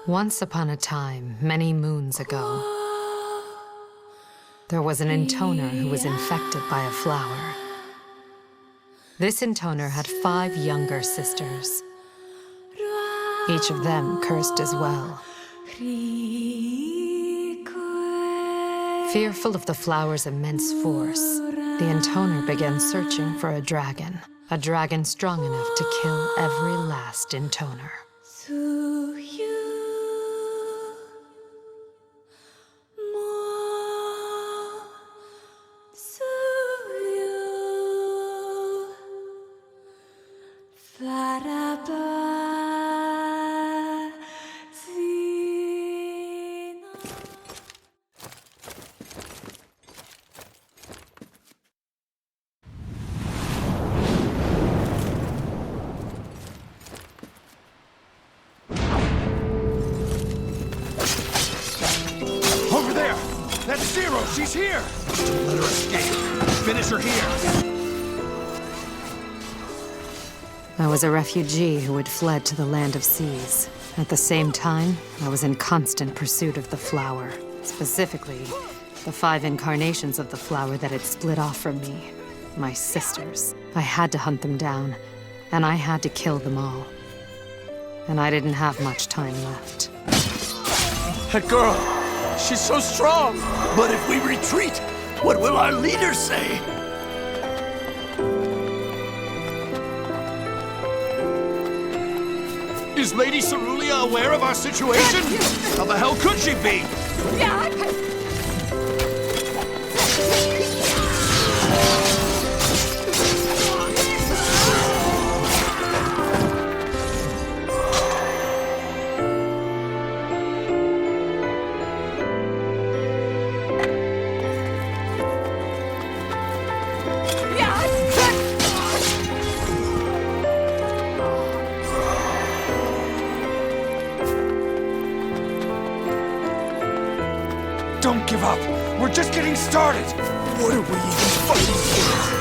Once upon a time, many moons ago, there was an intoner who was infected by a flower. This intoner had 5 younger sisters, each of them cursed as well. Fearful of the flower's immense force, the intoner began searching for a dragon strong enough to kill every last intoner. That's Zero! She's here! Don't let her escape. Finish her here. I was a refugee who had fled to the land of seas. At the same time, I was in constant pursuit of the flower. Specifically, the 5 incarnations of the flower that had split off from me. My sisters. I had to hunt them down, and I had to kill them all. And I didn't have much time left. That girl! She's so strong! But if we retreat, what will our leaders say? Is Lady Cerulia aware of our situation? How the hell could she be? Don't give up! We're just getting started! What are we even fighting for?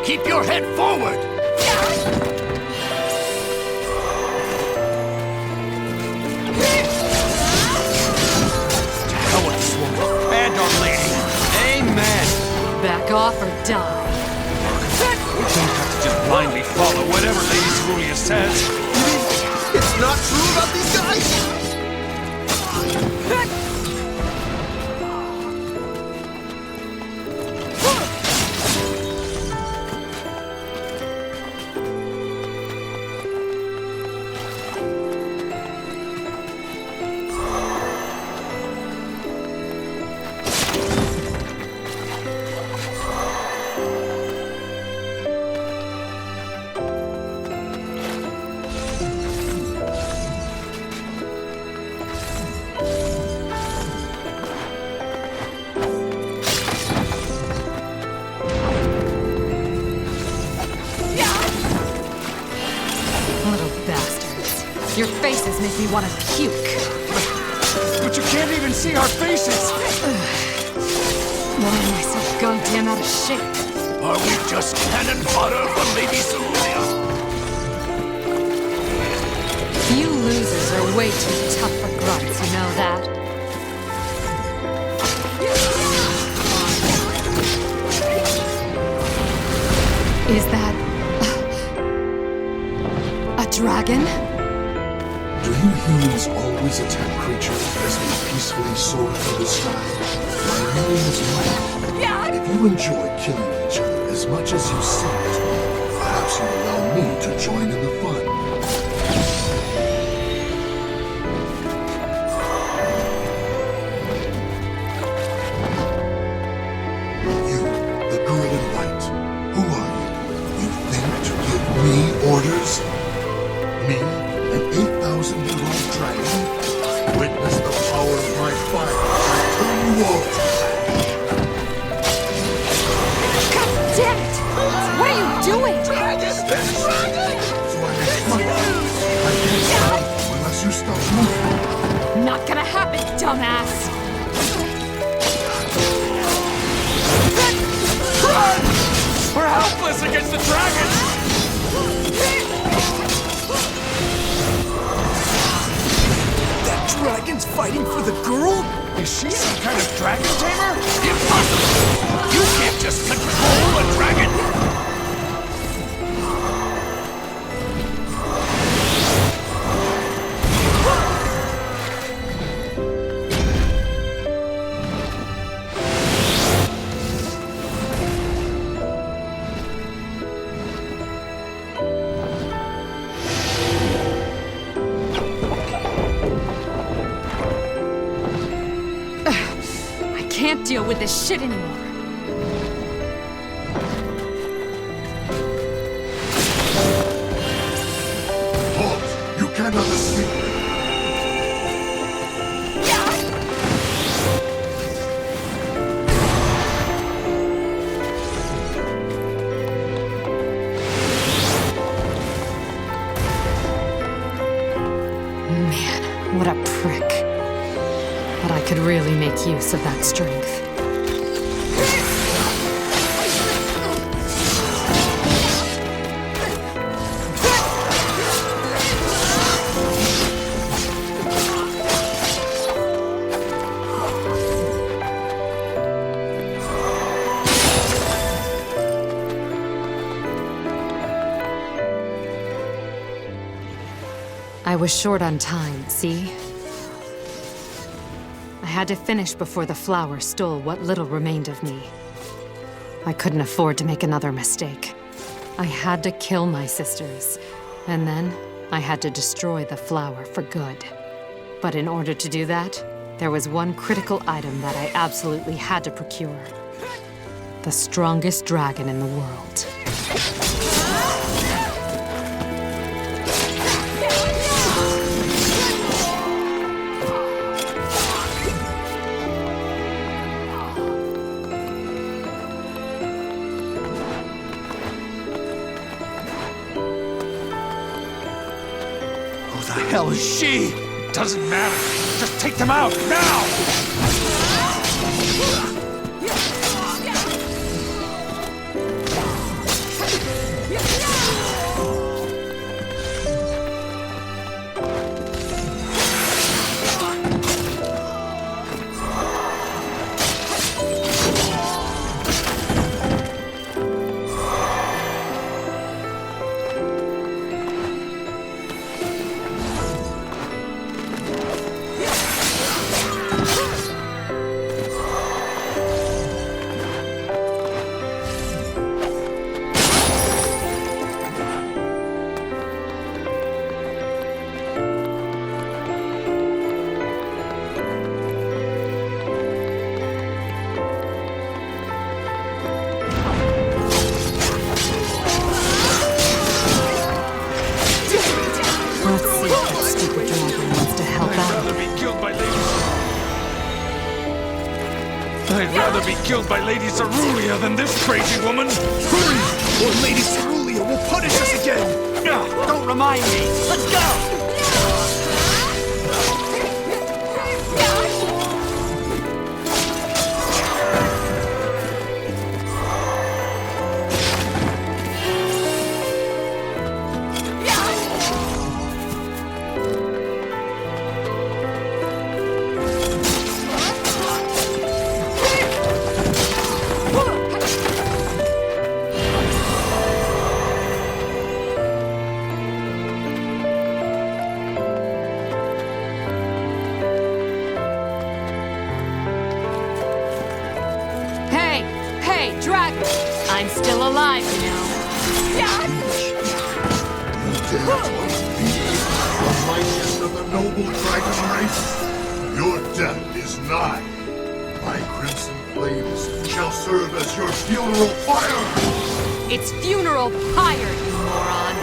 Keep your head forward! To hell with this woman and our lady! Amen! Back off or die. We don't have to just blindly follow whatever Lady Cerulia says. You mean it's not true about these guys? Your faces make me want to puke. But you can't even see our faces! Why am I so goddamn out of shape? Are we just cannon fodder for Lady Cerulia? You losers are way too tough for grunts, you know that? Is that... dragon? Do you humans always attack creatures as they peacefully soar through the sky? My name is Mike. If you enjoy killing each other as much as you seem to, perhaps you'll allow me to join in the fun. You, the girl in white, who are you? You think to give me orders? Me, an 8,000-year-old dragon? Witness the power of my fire as I turn you all to God damn it! What are you doing? so I may fight you. I can't stop unless you stop moving. Not gonna happen, dumbass! Run! We're helpless against the dragon! That dragon's fighting for the girl? Is she some kind of dragon tamer? Impossible! You can't just control a dragon! I can't deal with this shit anymore. Halt! You cannot escape! Man, what a prick. But I could really make use of that strength. I was short on time, see? I had to finish before the flower stole what little remained of me. I couldn't afford to make another mistake. I had to kill my sisters, and then I had to destroy the flower for good. But in order to do that, there was one critical item that I absolutely had to procure. The strongest dragon in the world. Who the hell is she? Doesn't matter. Just take them out, now! I'd rather be killed by Lady Cerulean than this crazy woman! Hurry! Or Lady Cerulean will punish us again! Don't remind me! Let's go! You dare taunt me, the mightiest of the noble dragon race? Your death is nigh. My crimson flames shall serve as your funeral fire! It's funeral pyre, you moron!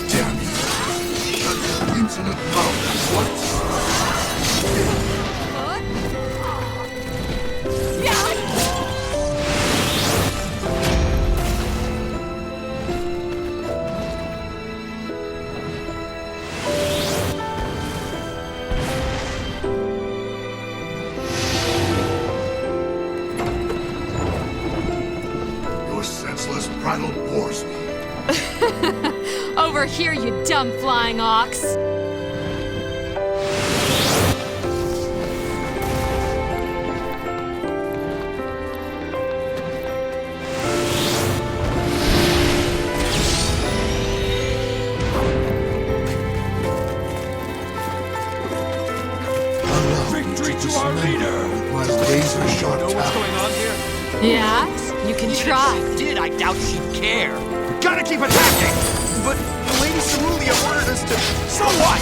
Damn you! Shut your insolent mouth at once! Your senseless prattle bores me. Over here, you dumb flying ox! Victory to our leader! My laser sharp Know what's talons. going on here? Yeah? You can try. If she did, I doubt she'd care. Gotta keep attacking! But Lady Cerulean ordered us to... So what?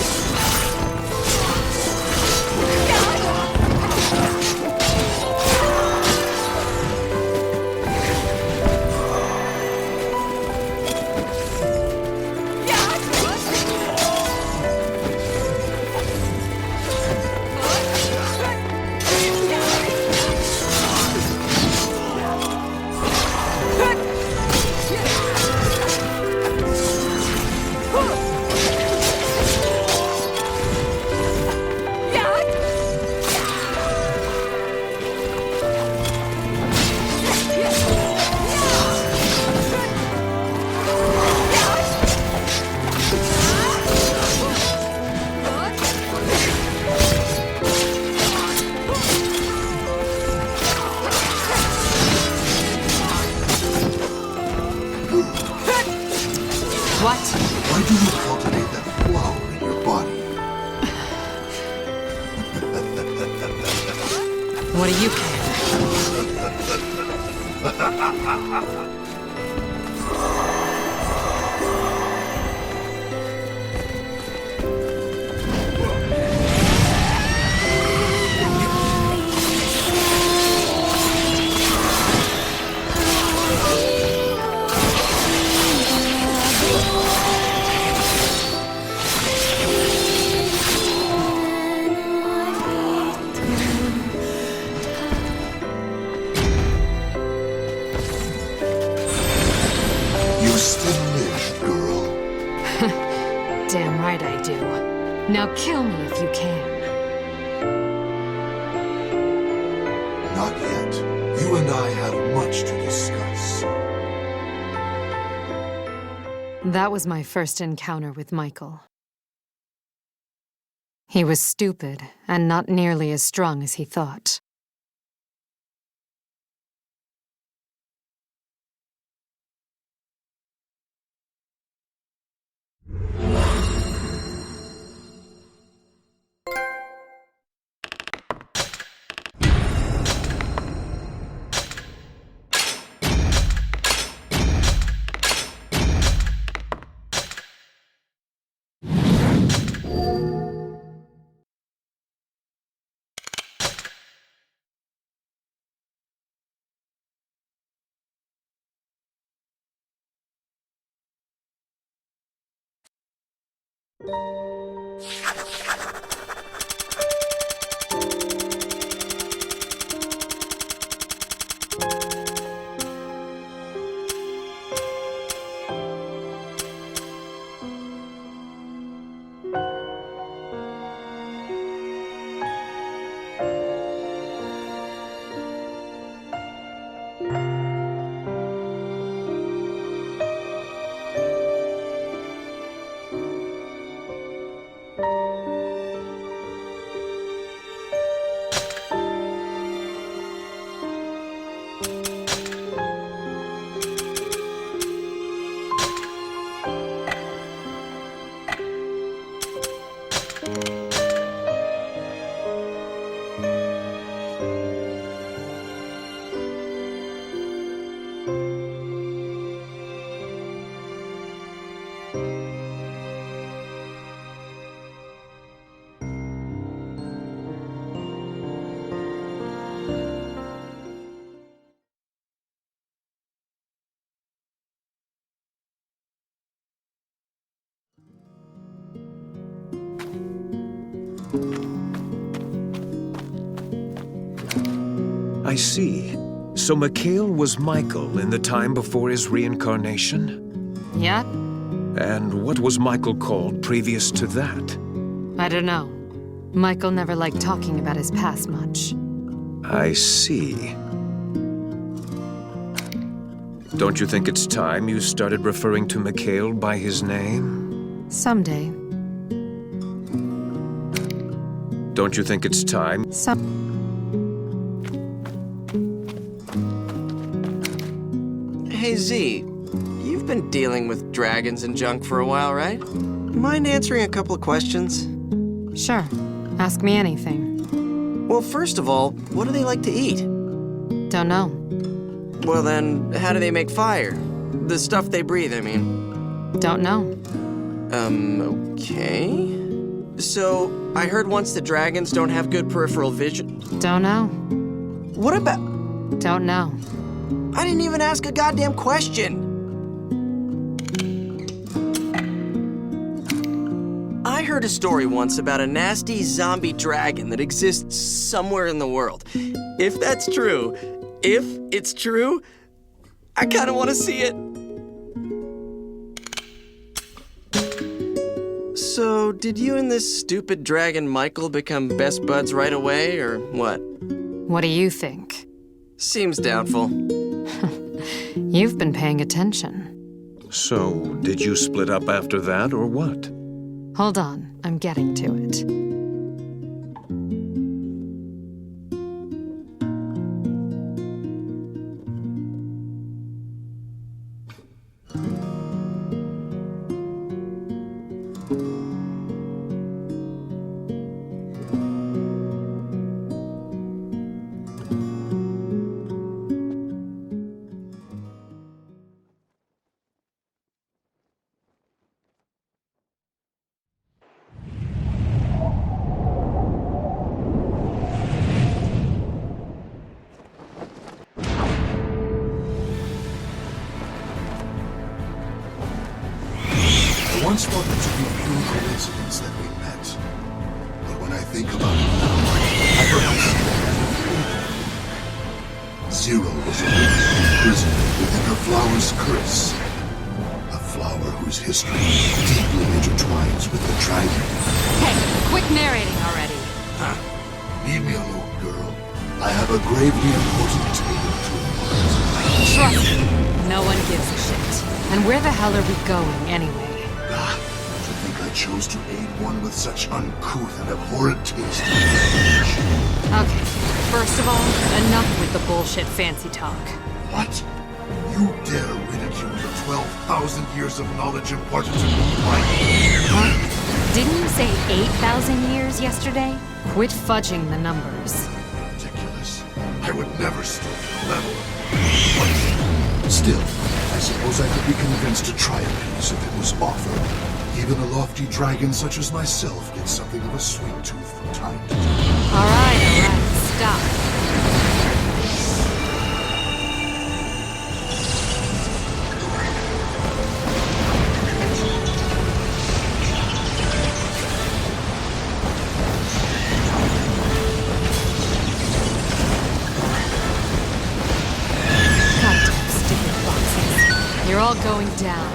What? Why do you cultivate that flower in your body? What do you care? You still live, girl. Damn right I do. Now kill me if you can. Not yet. You and I have much to discuss. That was my first encounter with Michael. He was stupid and not nearly as strong as he thought. I see. So Mikhail was Michael in the time before his reincarnation? Yeah? And what was Michael called previous to that? I don't know. Michael never liked talking about his past much. I see. Don't you think it's time you started referring to Mikhail by his name? Someday. Don't you think it's time? Hey Z, you've been dealing with dragons and junk for a while, right? Mind answering a couple of questions? Sure. Ask me anything. Well, first of all, what do they like to eat? Don't know. Well then, how do they make fire? The stuff they breathe, I mean. Don't know. Okay. So, I heard once that dragons don't have good peripheral vision. Don't know. What about... Don't know. I didn't even ask a goddamn question! I heard a story once about a nasty zombie dragon that exists somewhere in the world. If that's true, if it's true, I kinda wanna see it. So, did you and this stupid dragon Michael become best buds right away, or what? What do you think? Seems doubtful. You've been paying attention. So, did you split up after that, or what? Hold on, I'm getting to it. I once thought it to be pure coincidence that we met. But when I think about it now, I perhaps see that Zero was a woman imprisoned within her flower's curse. A flower whose history deeply intertwines with the dragon. Hey, quit narrating already. Leave me alone, girl. I have a gravely important tale to impart. Trust me, no one gives a shit. And where the hell are we going, anyway? To think I chose to aid one with such uncouth and abhorrent taste. Okay, first of all, enough with the bullshit fancy talk. What? You dare ridicule the 12,000 years of knowledge imparted to me by What? Didn't you say 8,000 years yesterday? Quit fudging the numbers. ridiculous. I would never stoop to the level. Still, I suppose I could be convinced to try a piece if it was offered. Even a lofty dragon such as myself gets something of a sweet tooth from time to time. Alright, stop. Goddamn stupid boxes. You're all going down.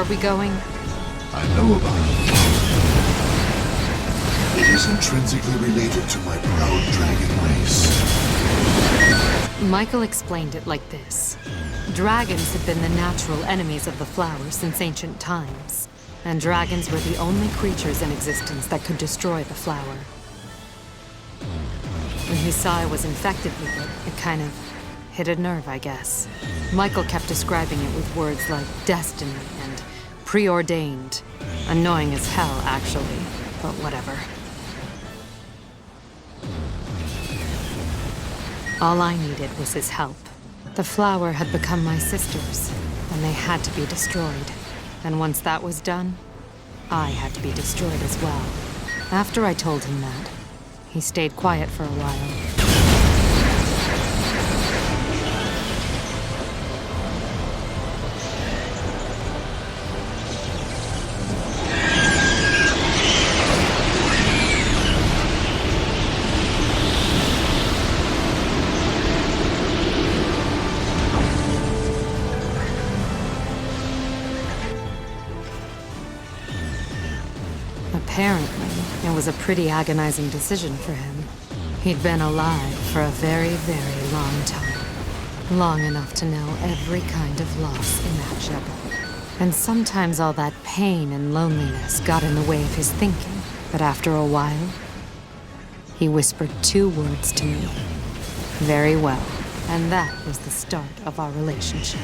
are we going? I know about it. It is intrinsically related to my proud dragon race. Michael explained it like this. Dragons have been the natural enemies of the flower since ancient times, and dragons were the only creatures in existence that could destroy the flower. When he saw I was infected with it, it kind of hit a nerve, I guess. Michael kept describing it with words like destiny and preordained. Annoying as hell, actually, but whatever. All I needed was his help. The flower had become my sister's, and they had to be destroyed. And once that was done, I had to be destroyed as well. After I told him that, he stayed quiet for a while. Apparently, it was a pretty agonizing decision for him. He'd been alive for a very, very long time. Long enough to know every kind of loss imaginable. And sometimes all that pain and loneliness got in the way of his thinking. But after a while, he whispered 2 words to me. Very well. And that was the start of our relationship.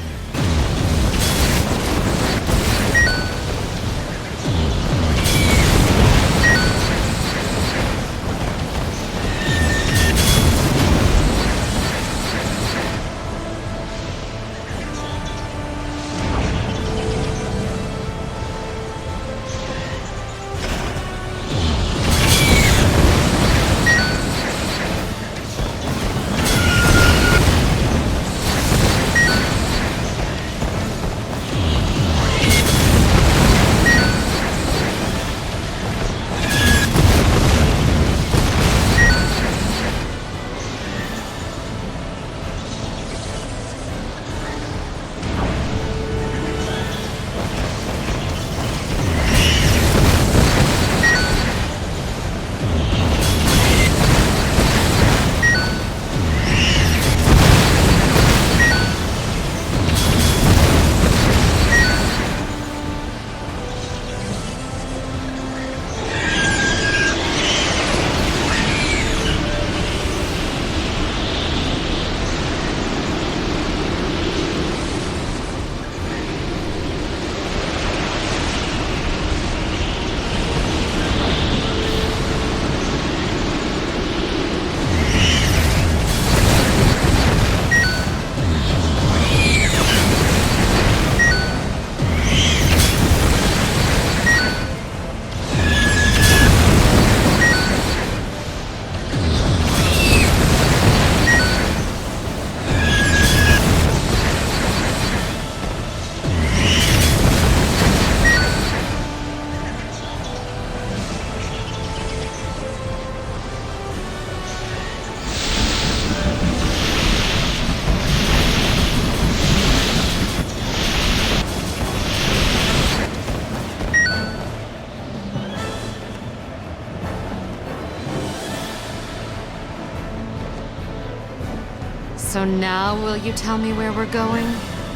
So now will you tell me where we're going?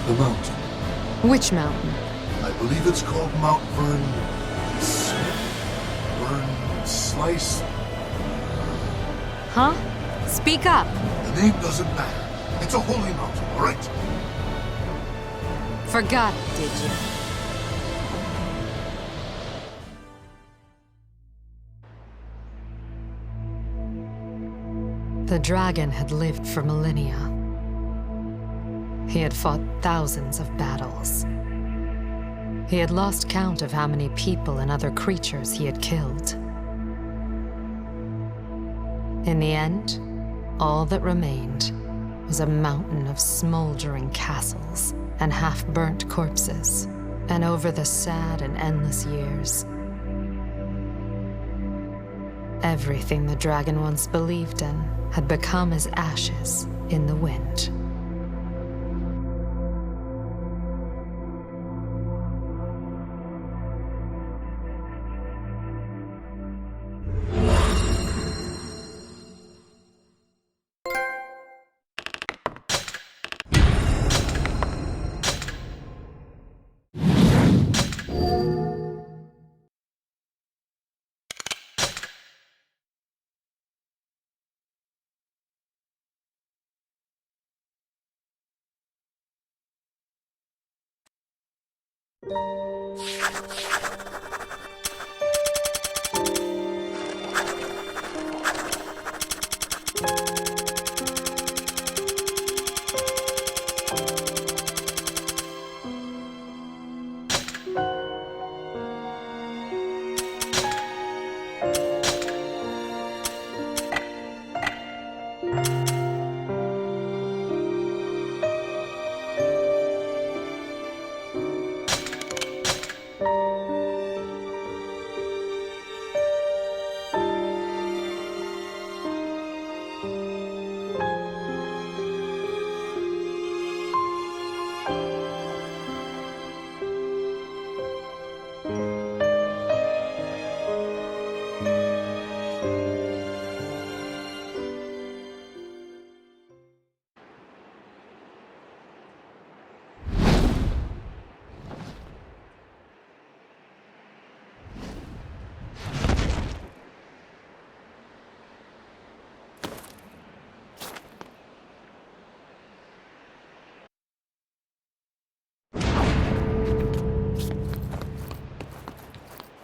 The mountain. Which mountain? I believe it's called Mount Vern... Vern... Slice? Huh? Speak up! The name doesn't matter. It's a holy mountain, all right? Forgot it, did you? The dragon had lived for millennia. He had fought thousands of battles. He had lost count of how many people and other creatures he had killed. In the end, all that remained was a mountain of smoldering castles and half-burnt corpses. And over the sad and endless years, everything the dragon once believed in had become as ashes in the wind.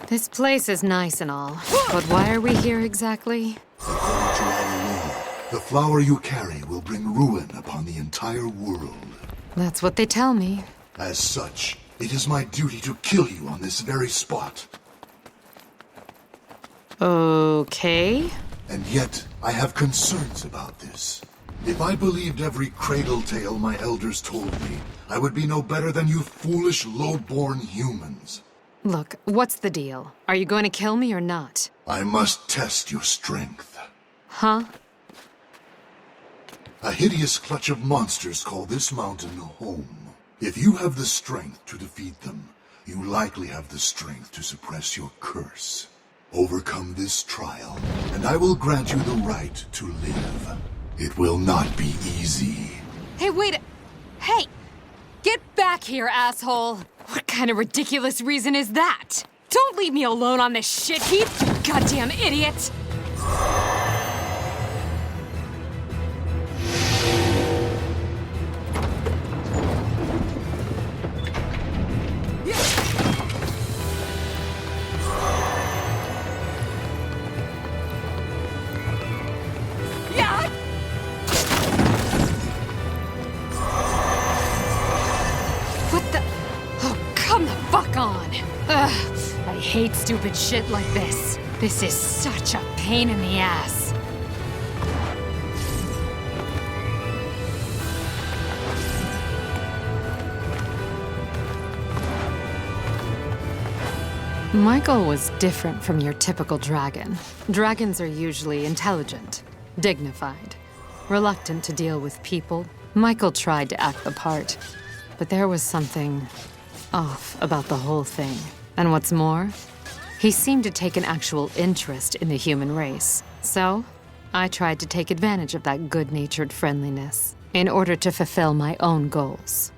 This place is nice and all, but why are we here exactly? According to our law, the flower you carry will bring ruin upon the entire world. That's what they tell me. As such, it is my duty to kill you on this very spot. Okay. And yet, I have concerns about this. If I believed every cradle tale my elders told me, I would be no better than you foolish, low-born humans. Look, what's the deal? Are you going to kill me or not? I must test your strength. Huh? A hideous clutch of monsters call this mountain home. If you have the strength to defeat them, you likely have the strength to suppress your curse. Overcome this trial, and I will grant you the right to live. It will not be easy. Hey, wait! Hey! Get back here, asshole! What kind of ridiculous reason is that? Don't leave me alone on this shit heap, you goddamn idiot! Ugh, I hate stupid shit like this. This is such a pain in the ass. Michael was different from your typical dragon. Dragons are usually intelligent, dignified, reluctant to deal with people. Michael tried to act the part, but there was something off about the whole thing. And what's more, he seemed to take an actual interest in the human race. So, I tried to take advantage of that good-natured friendliness in order to fulfill my own goals.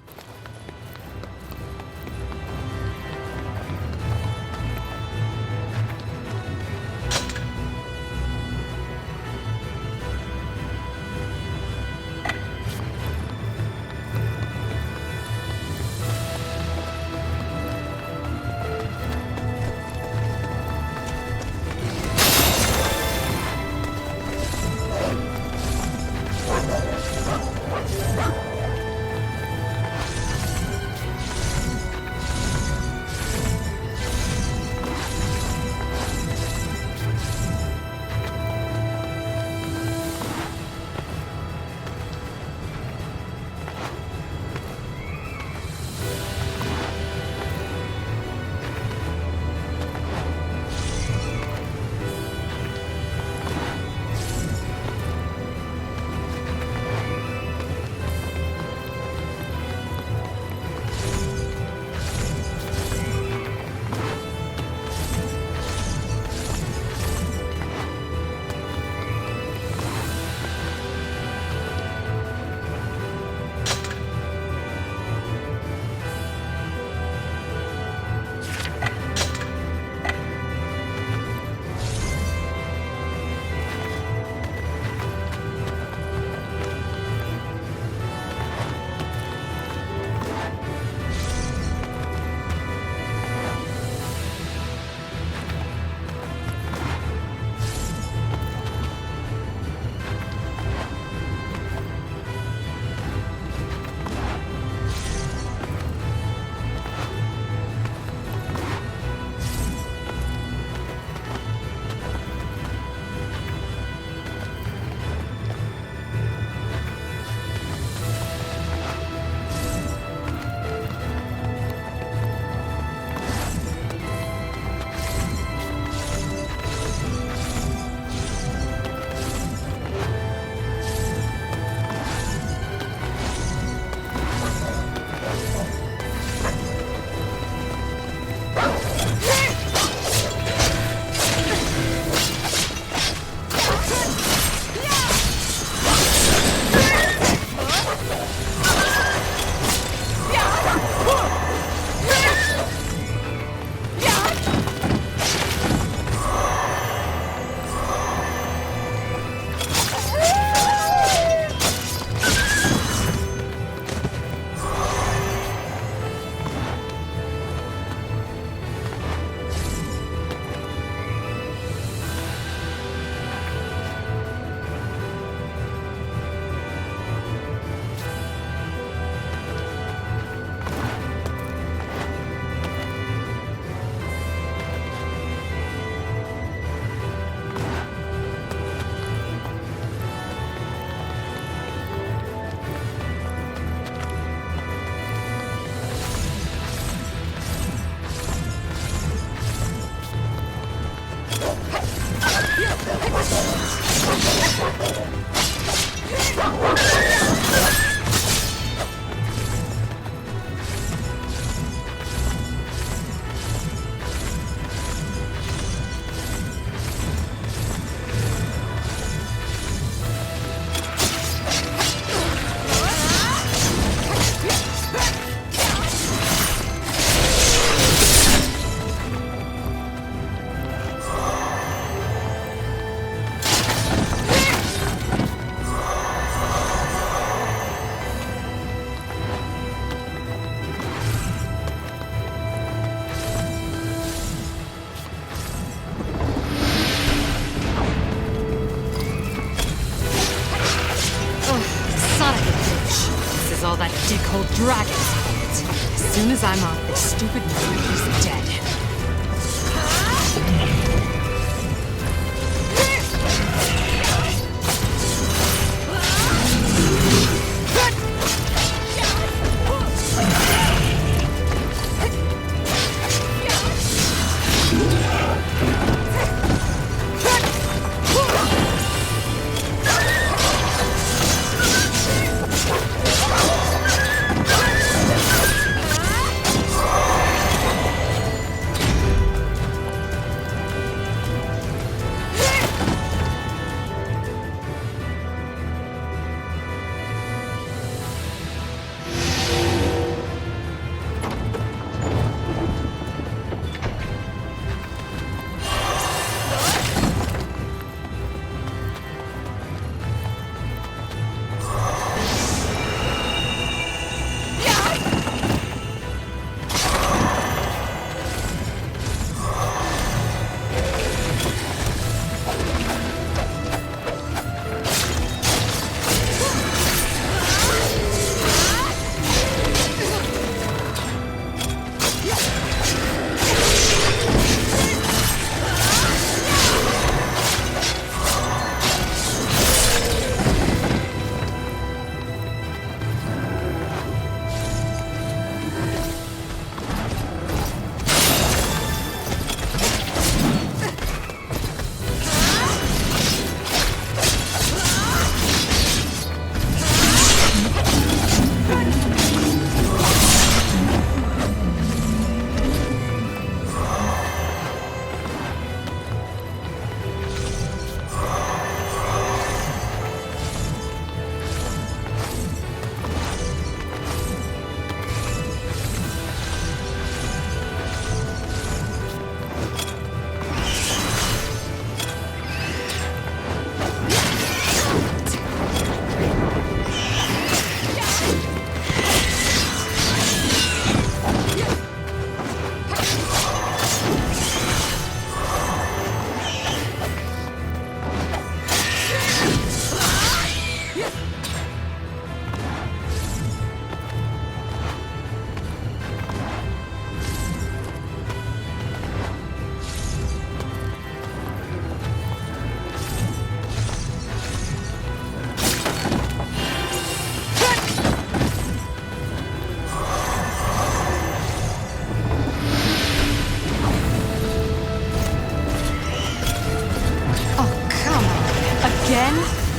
does all that dickhole dragon want? As soon as I'm off this stupid moon, he's dead.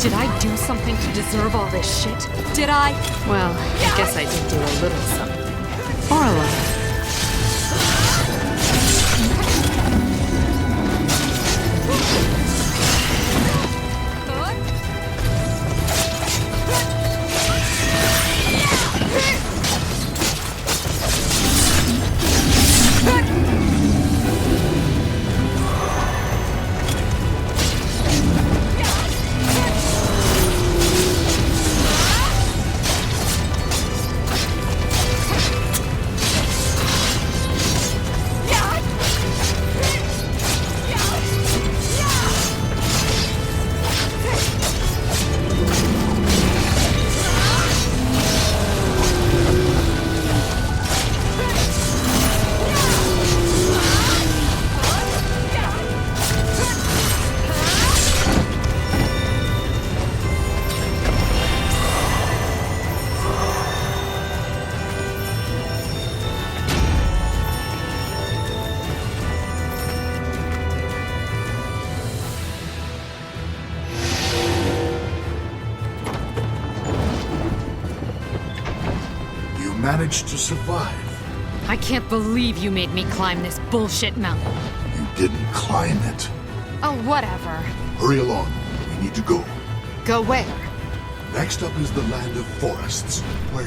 Did I do something to deserve all this shit? Did I? Well, I guess I did do a little something. Or a lot. Managed to survive. I can't believe you made me climb this bullshit mountain. You didn't climb it. Oh, whatever. Hurry along. We need to go. Go where? Next up is the land of forests, where...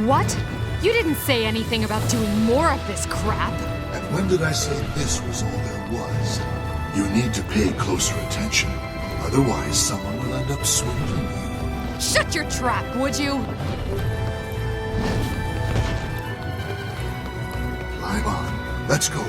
What? You didn't say anything about doing more of this crap. And when did I say this was all there was? You need to pay closer attention. Otherwise, someone will end up swindling you. Shut your trap, would you? Climb on. Let's go.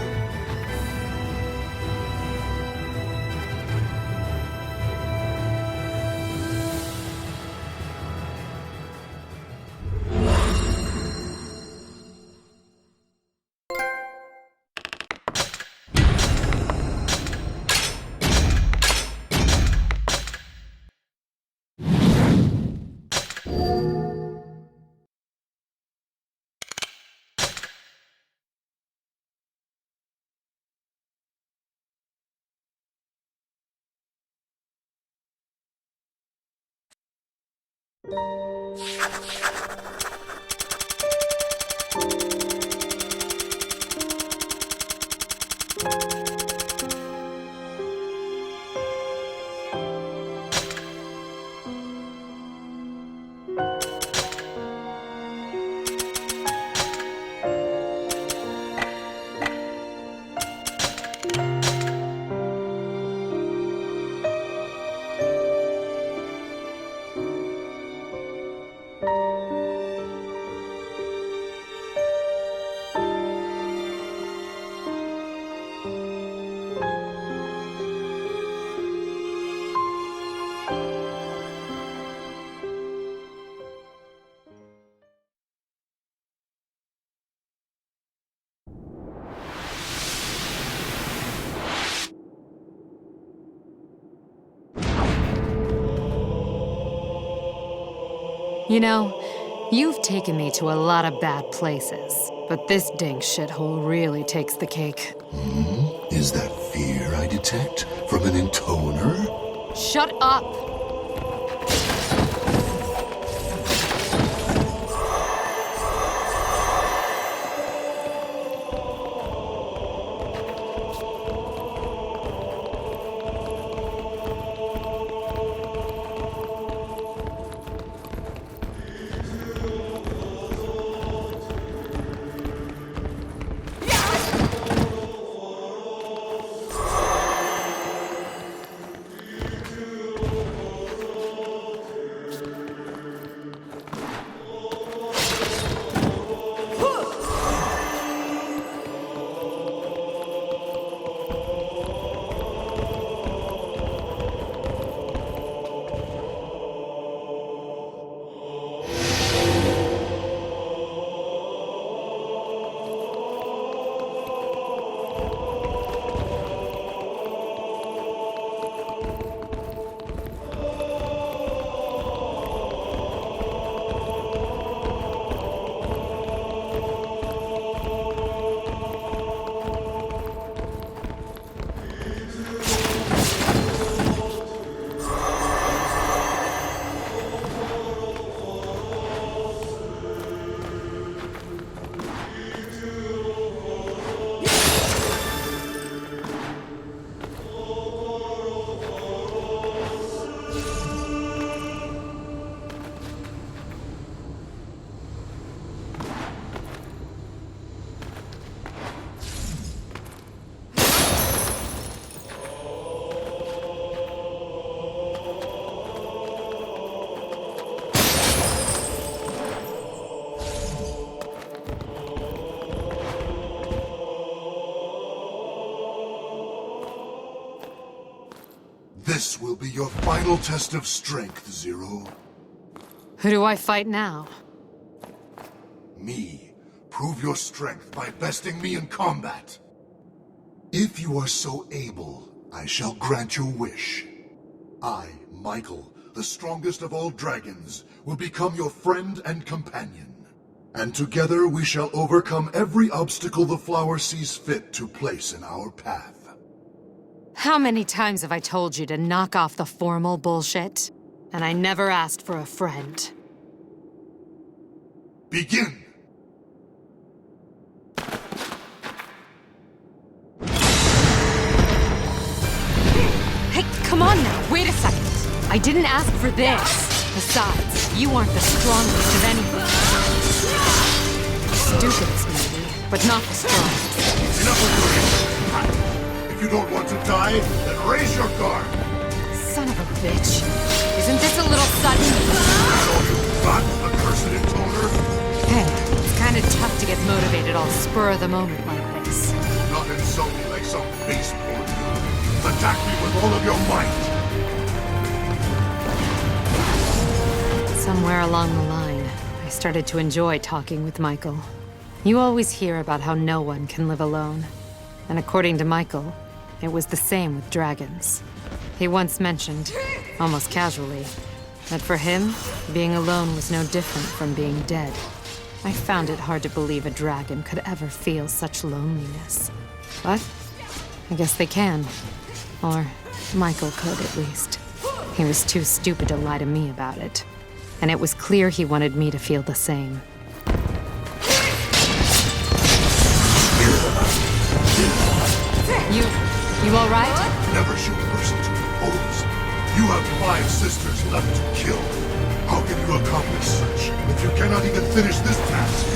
You know, you've taken me to a lot of bad places, but this dang shithole really takes the cake. Is that fear I detect from an intoner? Shut up! This will be your final test of strength, Zero. Who do I fight now? Me. Prove your strength by besting me in combat. If you are so able, I shall grant your wish. I, Michael, the strongest of all dragons, will become your friend and companion. And together we shall overcome every obstacle the flower sees fit to place in our path. How many times have I told you to knock off the formal bullshit? And I never asked for a friend. Begin! Hey, come on now, wait a second. I didn't ask for this. Besides, you aren't the strongest of anything. Stupidest maybe, but not the strongest. Enough of your If you don't want to die, then raise your guard! Son of a bitch. Isn't this a little sudden? So you got the cursed intoner? Hey, it's kind of tough to get motivated all spur of the moment like this. Not insult me like some baseboard. Attack me with all of your might! Somewhere along the line, I started to enjoy talking with Michael. You always hear about how no one can live alone. And according to Michael, it was the same with dragons. He once mentioned, almost casually, that for him, being alone was no different from being dead. I found it hard to believe a dragon could ever feel such loneliness. But I guess they can. Or Michael could, at least. He was too stupid to lie to me about it. and it was clear he wanted me to feel the same. You all right? Never shoot persons with bows. You have 5 sisters left to kill. How can you accomplish such if you cannot even finish this task?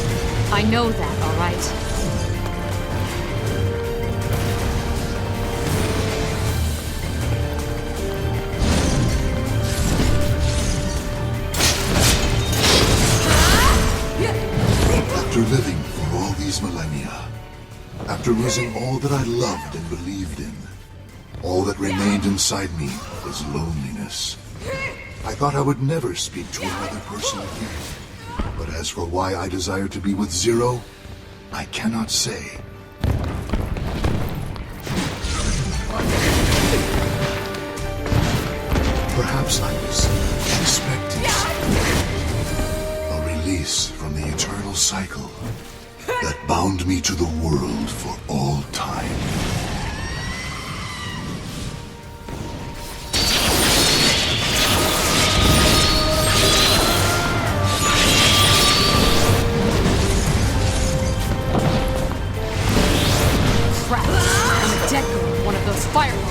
I know that, all right? After living for all these millennia, after losing all that I loved and believed in, all that remained inside me was loneliness. I thought I would never speak to another person again. But as for why I desire to be with Zero, I cannot say. Perhaps I was expecting a release from the eternal cycle that bound me to the world for all time. Crap! I'm a dead girl with one of those fireballs.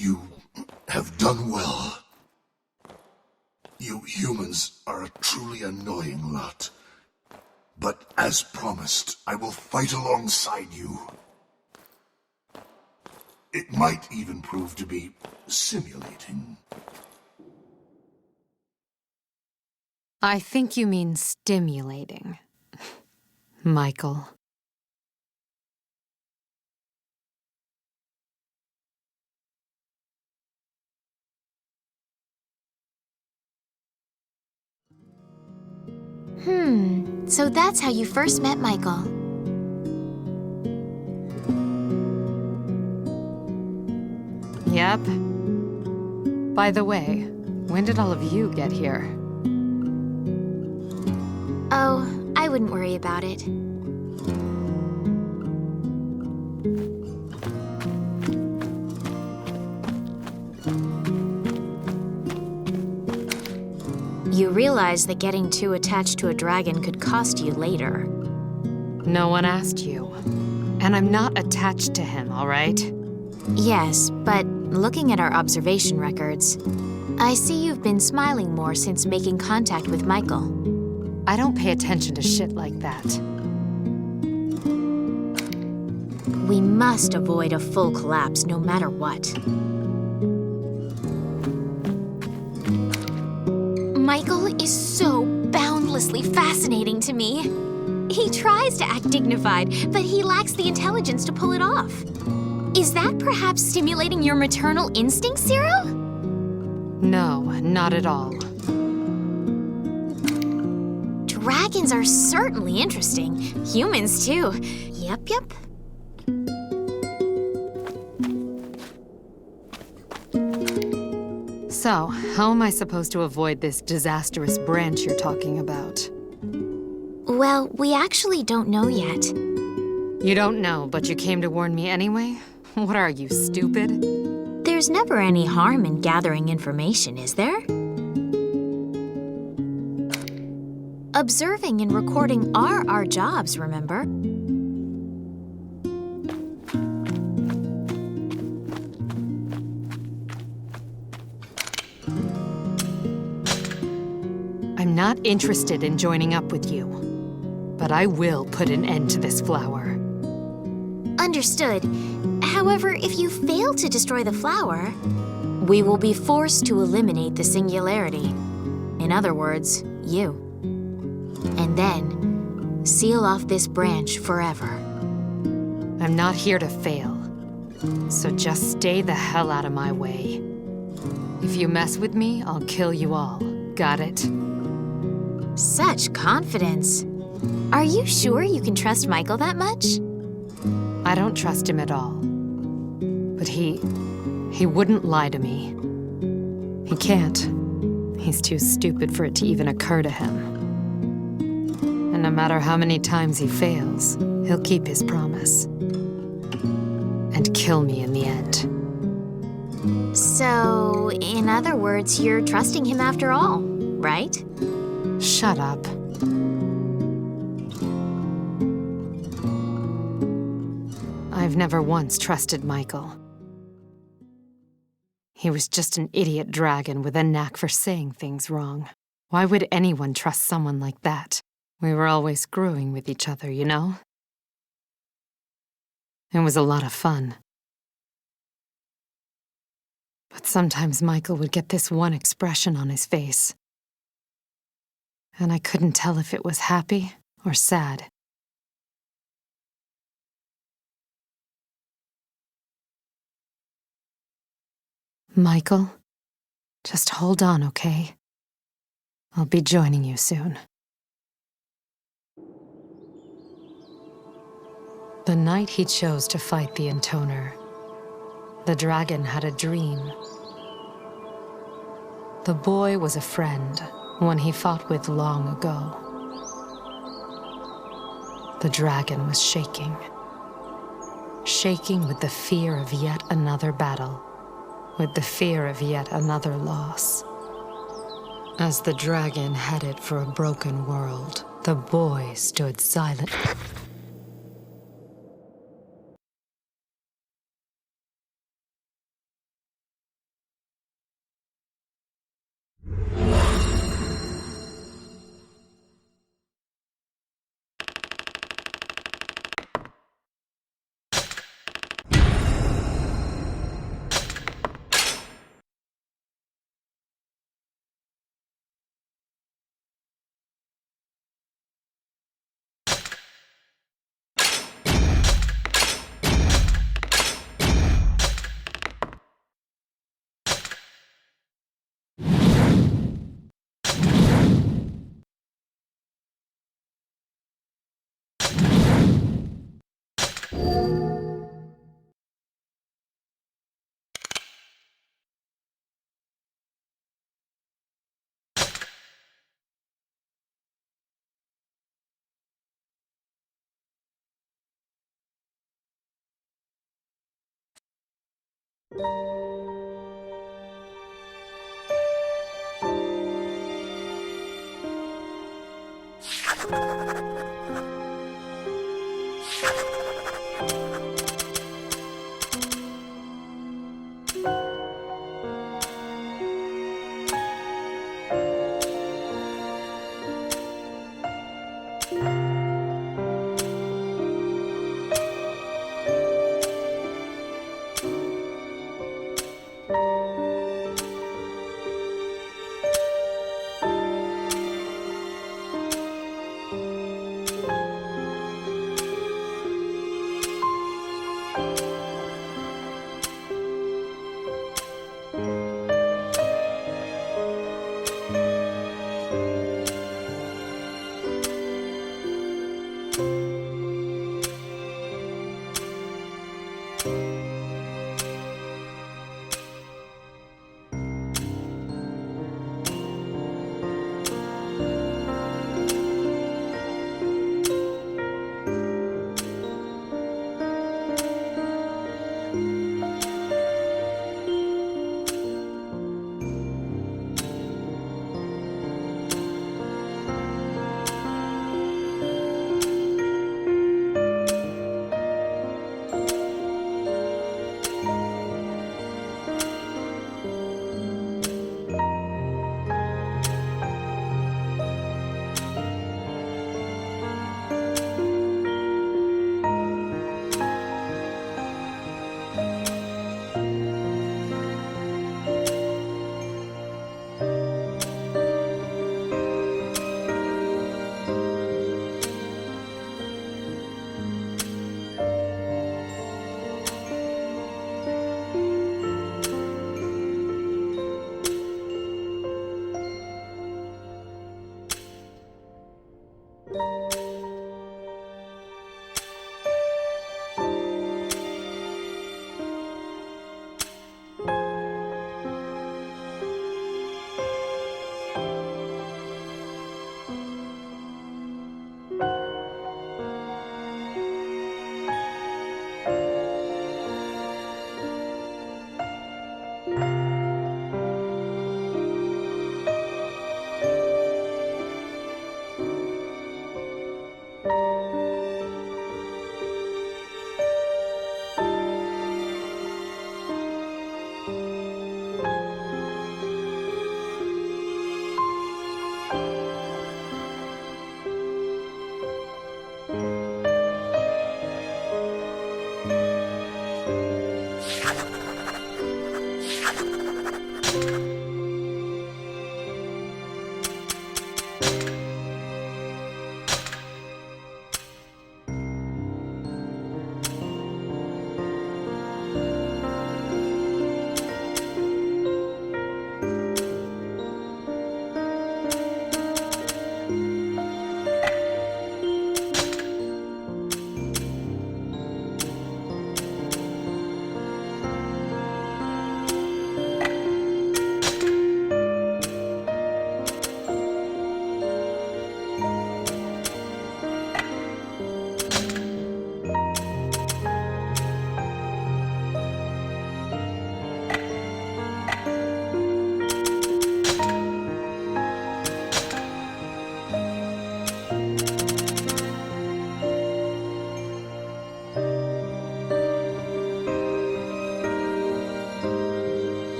You have done well. You humans are a truly annoying lot. But as promised, I will fight alongside you. It might even prove to be simulating. I think you mean stimulating, Michael. So that's how you first met Michael. Yep. By the way, when did all of you get here? Oh, I wouldn't worry about it. You realize that getting too attached to a dragon could cost you later. No one asked you. And I'm not attached to him, all right? Yes, but looking at our observation records, I see you've been smiling more since making contact with Michael. I don't pay attention to shit like that. We must avoid a full collapse no matter what. Michael is so boundlessly fascinating to me. He tries to act dignified, but he lacks the intelligence to pull it off. Is that perhaps stimulating your maternal instincts, Zero? No, not at all. Dragons are certainly interesting. Humans, too. Yep. So, how am I supposed to avoid this disastrous branch you're talking about? Well, we actually don't know yet. You don't know, but you came to warn me anyway? What are you, stupid? There's never any harm in gathering information, is there? Observing and recording are our jobs, remember? I'm not interested in joining up with you. But I will put an end to this flower. Understood. However, if you fail to destroy the flower, we will be forced to eliminate the singularity. In other words, you. And then, seal off this branch forever. I'm not here to fail. So just stay the hell out of my way. If you mess with me, I'll kill you all. Got it? Such confidence. Are you sure you can trust Michael that much? I don't trust him at all. But he wouldn't lie to me. He can't. He's too stupid for it to even occur to him. And no matter how many times he fails, he'll keep his promise. And kill me in the end. So, in other words, you're trusting him after all, right? Shut up. I've never once trusted Michael. He was just an idiot dragon with a knack for saying things wrong. Why would anyone trust someone like that? We were always screwing with each other, you know? It was a lot of fun. But sometimes Michael would get this one expression on his face. And I couldn't tell if it was happy or sad. Michael, just hold on, okay? I'll be joining you soon. The night he chose to fight the Intoner, the dragon had a dream. The boy was a friend, one he fought with long ago. The dragon was shaking. Shaking with the fear of yet another battle, with the fear of yet another loss. As the dragon headed for a broken world, the boy stood silent. you